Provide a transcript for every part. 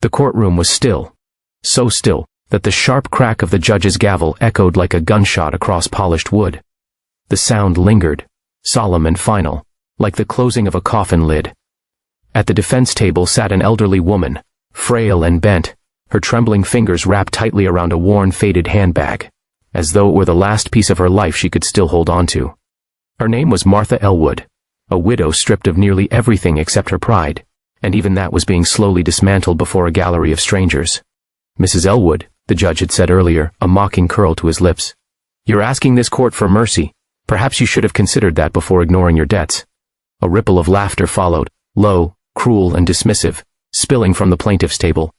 The courtroom was still. So still that the sharp crack of the judge's gavel echoed like a gunshot across polished wood. The sound lingered, solemn and final, like the closing of a coffin lid. At the defense table sat an elderly woman, frail and bent, her trembling fingers wrapped tightly around a worn, faded handbag, as though it were the last piece of her life she could still hold on to. Her name was Martha Elwood, a widow stripped of nearly everything except her pride, and even that was being slowly dismantled before a gallery of strangers. "Mrs. Elwood," the judge had said earlier, a mocking curl to his lips. "You're asking this court for mercy. Perhaps you should have considered that before ignoring your debts." A ripple of laughter followed, low, cruel and dismissive, spilling from the plaintiff's table.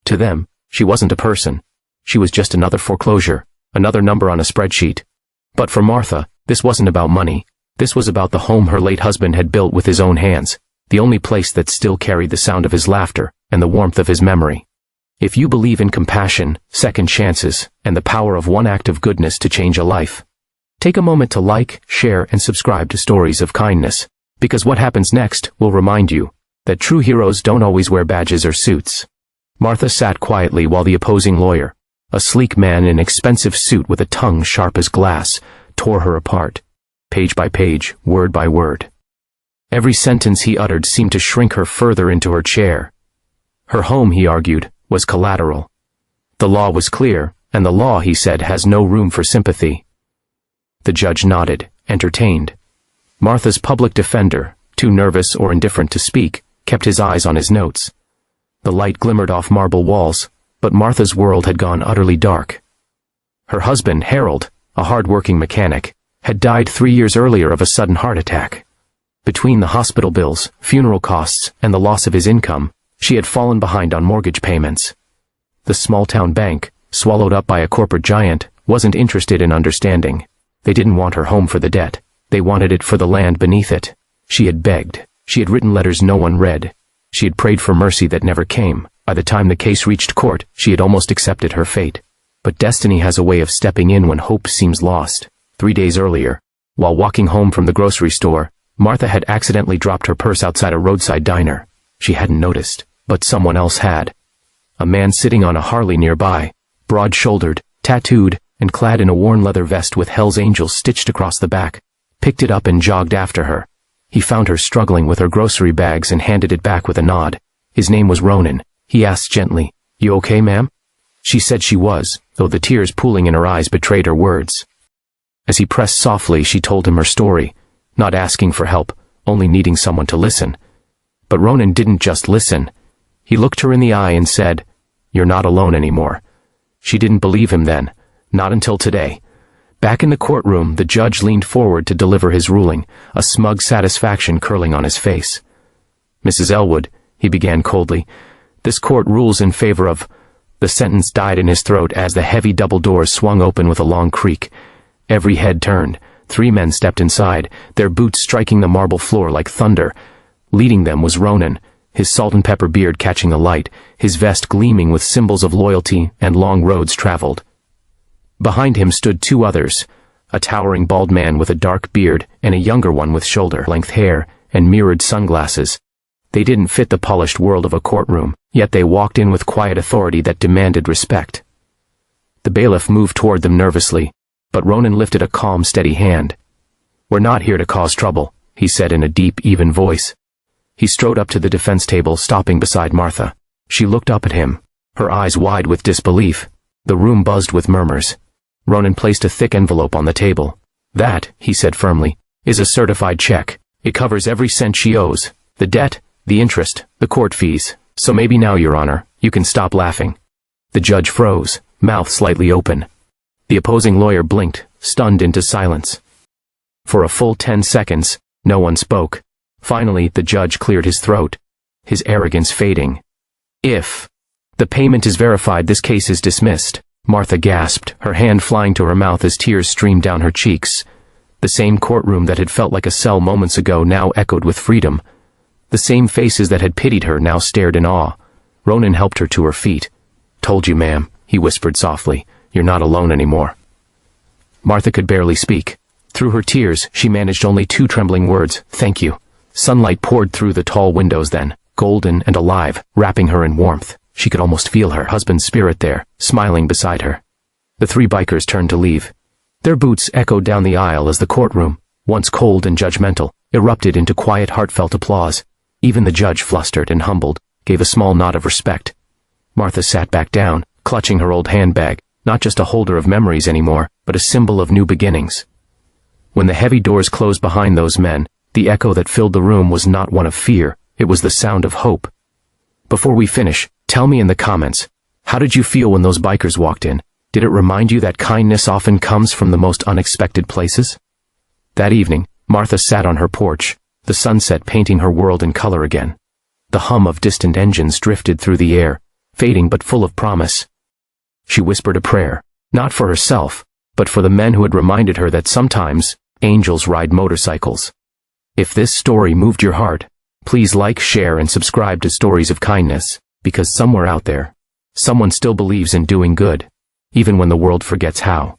To them, she wasn't a person. She was just another foreclosure, another number on a spreadsheet. But for Martha, this wasn't about money. This was about the home her late husband had built with his own hands, the only place that still carried the sound of his laughter and the warmth of his memory. If you believe in compassion, second chances, and the power of one act of goodness to change a life, take a moment to like, share, and subscribe to Stories of Kindness, because what happens next will remind you that true heroes don't always wear badges or suits. Martha sat quietly while the opposing lawyer, a sleek man in an expensive suit with a tongue sharp as glass, tore her apart, page by page, word by word. Every sentence he uttered seemed to shrink her further into her chair. Her home, he argued, was collateral. The law was clear, and the law, he said, has no room for sympathy. The judge nodded, entertained. Martha's public defender, too nervous or indifferent to speak, kept his eyes on his notes. The light glimmered off marble walls, but Martha's world had gone utterly dark. Her husband, Harold, a hard-working mechanic, had died 3 years earlier of a sudden heart attack. Between the hospital bills, funeral costs, and the loss of his income, she had fallen behind on mortgage payments. The small-town bank, swallowed up by a corporate giant, wasn't interested in understanding. They didn't want her home for the debt. They wanted it for the land beneath it. She had begged. She had written letters no one read. She had prayed for mercy that never came. By the time the case reached court, she had almost accepted her fate. But destiny has a way of stepping in when hope seems lost. 3 days earlier, while walking home from the grocery store, Martha had accidentally dropped her purse outside a roadside diner. She hadn't noticed, but someone else had. A man sitting on a Harley nearby, broad-shouldered, tattooed, and clad in a worn leather vest with Hell's Angels stitched across the back, picked it up and jogged after her. He found her struggling with her grocery bags and handed it back with a nod. His name was Ronan. He asked gently, "You okay, ma'am?" She said she was, though the tears pooling in her eyes betrayed her words. As he pressed softly, she told him her story, not asking for help, only needing someone to listen. But Ronan didn't just listen. He looked her in the eye and said, "You're not alone anymore." She didn't believe him then, not until today. Back in the courtroom, the judge leaned forward to deliver his ruling, a smug satisfaction curling on his face. "Mrs. Elwood," he began coldly, "this court rules in favor of—" The sentence died in his throat as the heavy double doors swung open with a long creak. Every head turned. 3 men stepped inside, their boots striking the marble floor like thunder. Leading them was Ronan, his salt and pepper beard catching the light, his vest gleaming with symbols of loyalty and long roads traveled. Behind him stood 2 others, a towering bald man with a dark beard and a younger one with shoulder-length hair and mirrored sunglasses. They didn't fit the polished world of a courtroom, yet they walked in with quiet authority that demanded respect. The bailiff moved toward them nervously, but Ronan lifted a calm, steady hand. "We're not here to cause trouble," he said in a deep, even voice. He strode up to the defense table, stopping beside Martha. She looked up at him, her eyes wide with disbelief. The room buzzed with murmurs. Ronan placed a thick envelope on the table. "That," he said firmly, "is a certified check. It covers every cent she owes, the debt, the interest, the court fees. So maybe now, Your Honor, you can stop laughing." The judge froze, mouth slightly open. The opposing lawyer blinked, stunned into silence. For a full 10 seconds, no one spoke. Finally, the judge cleared his throat, his arrogance fading. "If the payment is verified, this case is dismissed," Martha gasped, her hand flying to her mouth as tears streamed down her cheeks. The same courtroom that had felt like a cell moments ago now echoed with freedom. The same faces that had pitied her now stared in awe. Ronan helped her to her feet. "Told you, ma'am," he whispered softly. "You're not alone anymore." Martha could barely speak. Through her tears, she managed only 2 trembling words, "Thank you." Sunlight poured through the tall windows then, golden and alive, wrapping her in warmth. She could almost feel her husband's spirit there, smiling beside her. The three bikers turned to leave. Their boots echoed down the aisle as the courtroom, once cold and judgmental, erupted into quiet, heartfelt applause. Even the judge, flustered and humbled, gave a small nod of respect. Martha sat back down, clutching her old handbag, not just a holder of memories anymore, but a symbol of new beginnings. When the heavy doors closed behind those men, the echo that filled the room was not one of fear, it was the sound of hope. Before we finish, tell me in the comments, how did you feel when those bikers walked in? Did it remind you that kindness often comes from the most unexpected places? That evening, Martha sat on her porch, the sunset painting her world in color again. The hum of distant engines drifted through the air, fading but full of promise. She whispered a prayer, not for herself, but for the men who had reminded her that sometimes, angels ride motorcycles. If this story moved your heart, please like, share, and subscribe to Stories of Kindness, because somewhere out there, someone still believes in doing good, even when the world forgets how.